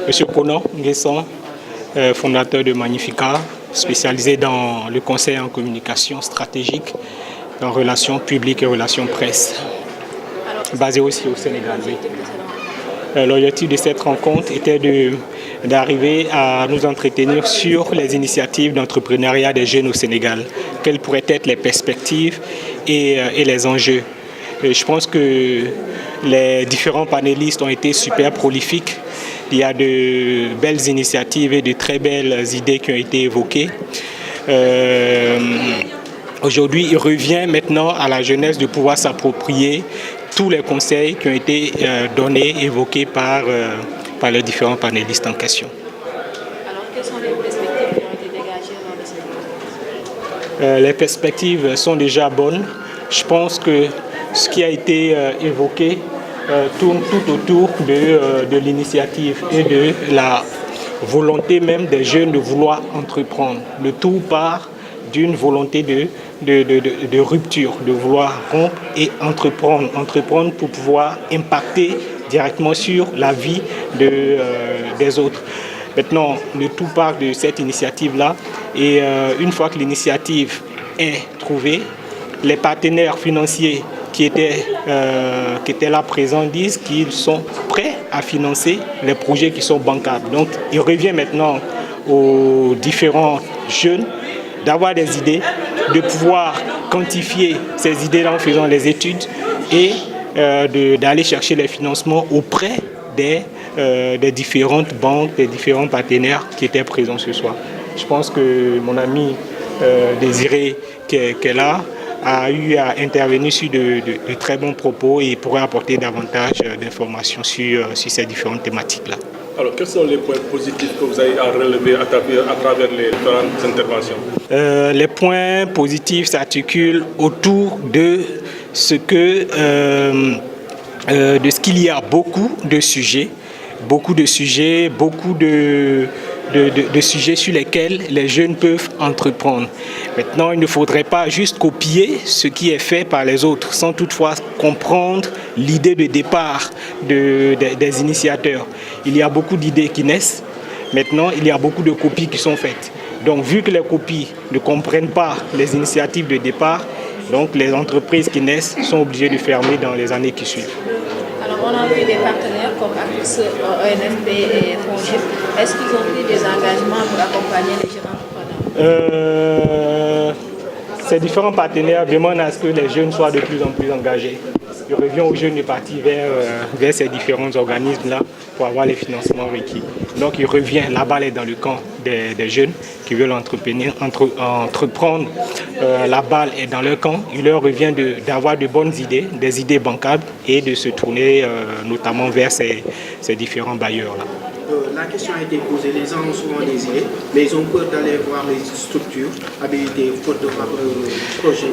Monsieur Kono Nguesson, fondateur de Magnifica, spécialisé dans le conseil en communication stratégique, en relations publiques et relations presse, basé aussi au Sénégal. Oui. L'objectif de cette rencontre était d'arriver à nous entretenir sur les initiatives d'entrepreneuriat des jeunes au Sénégal, quelles pourraient être les perspectives et les enjeux. Je pense que les différents panélistes ont été super prolifiques. Il y a de belles initiatives et de très belles idées qui ont été évoquées. Aujourd'hui, il revient maintenant à la jeunesse de pouvoir s'approprier tous les conseils qui ont été donnés, évoqués par les différents panélistes en question. Alors, quelles sont les perspectives qui ont été dégagées dans le Sénégal ? Les perspectives sont déjà bonnes. Je pense que ce qui a été évoqué tourne tout autour de l'initiative et de la volonté même des jeunes de vouloir entreprendre. Le tout part d'une volonté de rupture, de vouloir rompre et entreprendre pour pouvoir impacter directement sur la vie des autres. Maintenant, le tout part de cette initiative-là et une fois que l'initiative est trouvée, les partenaires financiers qui étaient là présents disent qu'ils sont prêts à financer les projets qui sont bancables. Donc, il revient maintenant aux différents jeunes d'avoir des idées, de pouvoir quantifier ces idées-là en faisant les études et d'aller chercher les financements auprès des différentes banques, des différents partenaires qui étaient présents ce soir. Je pense que mon ami Désiré qui est là a eu à intervenir sur de très bons propos et pourrait apporter davantage d'informations sur ces différentes thématiques-là. Alors, quels sont les points positifs que vous avez à relever à travers les différentes interventions ? Les points positifs s'articulent autour de ce qu'il y a beaucoup de sujets, beaucoup de sujets sur lesquels les jeunes peuvent entreprendre. Maintenant, il ne faudrait pas juste copier ce qui est fait par les autres, sans toutefois comprendre l'idée de départ des initiateurs. Il y a beaucoup d'idées qui naissent. Maintenant, il y a beaucoup de copies qui sont faites. Donc, vu que les copies ne comprennent pas les initiatives de départ, donc les entreprises qui naissent sont obligées de fermer dans les années qui suivent. Alors, on a eu des partenaires comme Actis, ONFP et FONGIP. Est-ce qu'ils ont pris des engagements pour accompagner les jeunes entrepreneurs ? Ces différents partenaires demandent à ce que les jeunes soient de plus en plus engagés. Il revient aux jeunes de partir vers ces différents organismes-là pour avoir les financements requis. Donc il revient, la balle est dans le camp des jeunes qui veulent entreprendre. La balle est dans leur camp. Il leur revient d'avoir de bonnes idées, des idées bancables et de se tourner notamment vers ces différents bailleurs-là. La question a été posée, les gens ont souvent des idées, mais ils ont peur d'aller voir les structures habilitées faute de projet,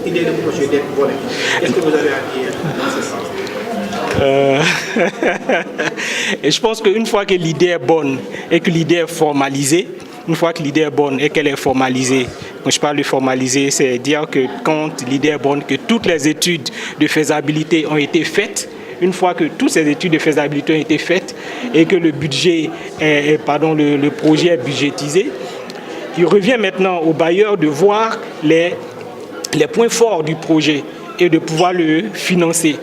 l'idée de projet d'être volée. Qu'est-ce que vous avez à dire dans ce sens ? Et je pense qu'une fois que l'idée est bonne et que l'idée est formalisée, quand je parle de formaliser, c'est dire que quand l'idée est bonne, que toutes les études de faisabilité ont été faites, une fois que toutes ces études de faisabilité ont été faites et que le projet est budgétisé, il revient maintenant au bailleur de voir les points forts du projet et de pouvoir le financer.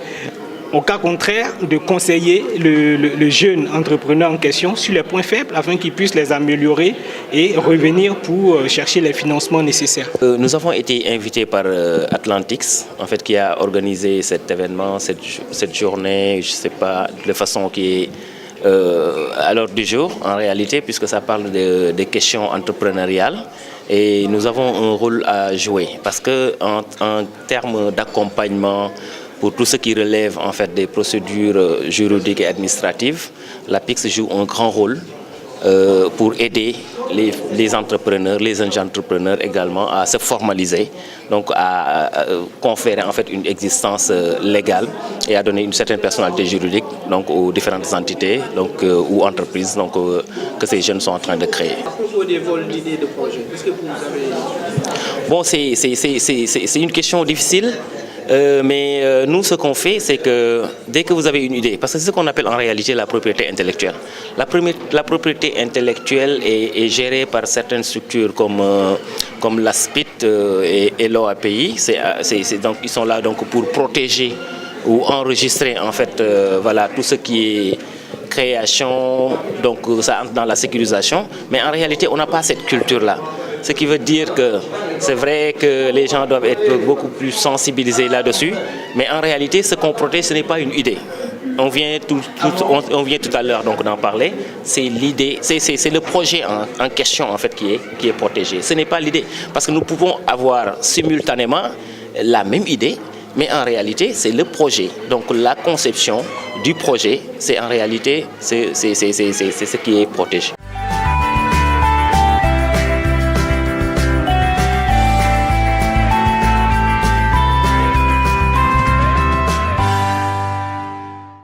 Au cas contraire, de conseiller le jeune entrepreneur en question sur les points faibles afin qu'il puisse les améliorer et revenir pour chercher les financements nécessaires. Nous avons été invités par Atlantics, en fait, qui a organisé cet événement, cette journée, je ne sais pas, de façon qui est à l'ordre du jour en réalité, puisque ça parle des questions entrepreneuriales. Et nous avons un rôle à jouer parce qu'en termes d'accompagnement, pour tout ce qui relève en fait des procédures juridiques et administratives, l'APIX joue un grand rôle pour aider les entrepreneurs, les jeunes entrepreneurs également à se formaliser, donc à conférer en fait une existence légale et à donner une certaine personnalité juridique donc aux différentes entités donc ou entreprises donc que ces jeunes sont en train de créer. À propos des vols d'idées de projets, qu'est-ce que vous avez... Bon, c'est une question difficile. Mais nous, ce qu'on fait, c'est que dès que vous avez une idée, parce que c'est ce qu'on appelle en réalité la propriété intellectuelle. La propriété intellectuelle est gérée par certaines structures comme l'ASPIT et l'OAPI. Donc, ils sont là donc, pour protéger ou enregistrer en fait voilà, tout ce qui est création, donc ça entre dans la sécurisation, mais en réalité on n'a pas cette culture-là. Ce qui veut dire que c'est vrai que les gens doivent être beaucoup plus sensibilisés là-dessus, mais en réalité ce qu'on protège ce n'est pas une idée. On vient tout à l'heure donc d'en parler, c'est l'idée, c'est le projet en question en fait qui est protégé. Ce n'est pas l'idée, parce que nous pouvons avoir simultanément la même idée, mais en réalité, c'est le projet. Donc la conception du projet, c'est en réalité c'est ce qui est protégé.